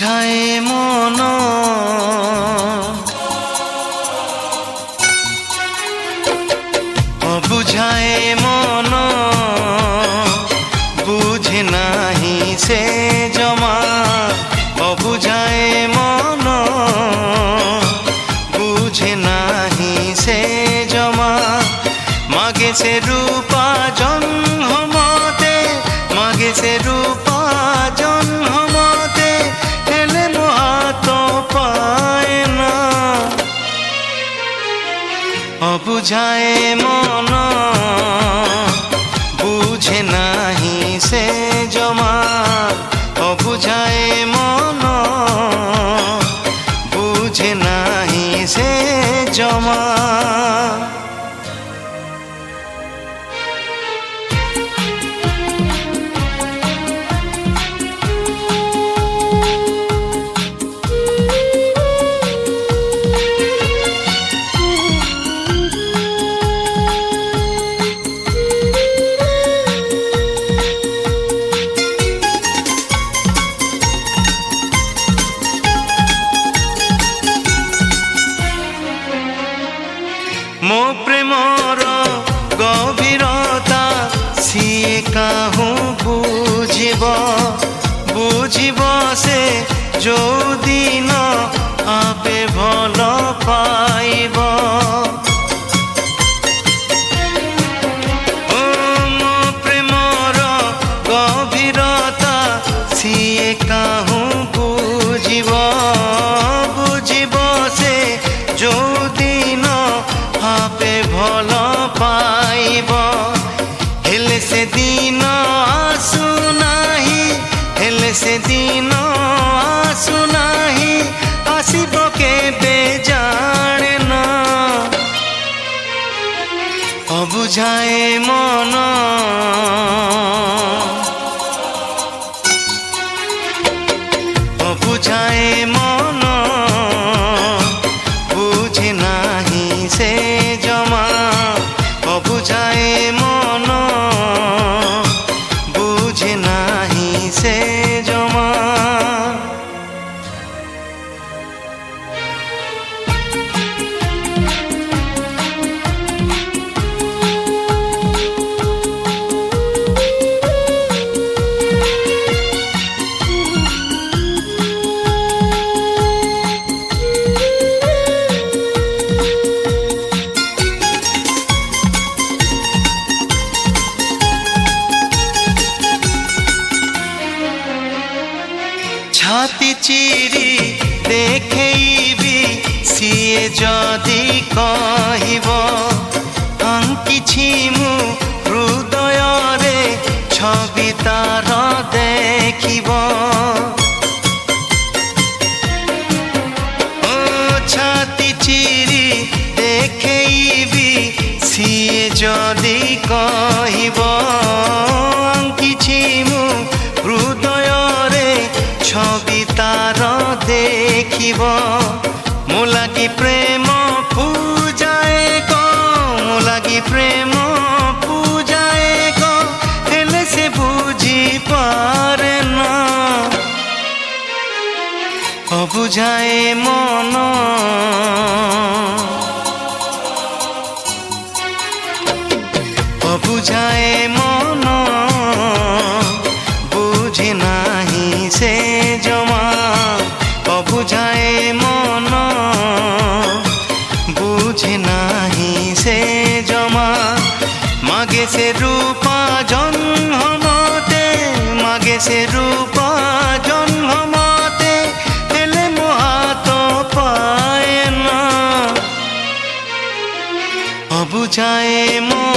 অবুঝায় মন অবুঝায় মন বুঝে নাহি সে জমা অবুঝায় মন বুঝে নাহি সে জমা মাগে সে রূপা জন্মতে মাগে সে রূপা জন্মতে হেলে মহাত পায় না অবুঝায় মন বুঝে নাহি সে জমা অবুঝায় মন বুঝে নাহি সে জমা ମୋ ପ୍ରେମର ଗଭୀରତା ସିଏ କାହୁଁ ବୁଝିବ ବୁଝିବ ସେ ଯୋଉଦିନ ଆପେ ଭଲ ପାଇବ ଓ ମୋ ପ୍ରେମର ଗଭୀରତା ସିଏ କାହୁଁ ବୁଝିବ ବୁଝିବ ସେ ଯୋଉଦିନ आपे भल पाइब हेले से दिन आसु नाही हेले से दिन आसु नाही आसिब केबे जाने ना अबुझाए मन अबुझाए मन बुझे नाही से जमा अबुझाए मन बुझे नाही से जमा छाती चिरी देखैबी सिए जदि कहिब आंकिछि मु हृदय रे छवि तार देखिब ओ छाती चिरी देखैबी सिए जदि कहिब आंकिछि मु हृदय छवि तार देखिब मो लागी प्रेम पूजाए गो मो लागी प्रेम पूजाए गो हेले से बुझी पारे ना अबुझाए मन अबुझाए मन बुझे नाही से जमा अबुझाए मन बुझे नाही से जमा मागे से रूपा जन्मते मागे से रूपा जन्मते हेले मोहात पाए ना अबुझाए मन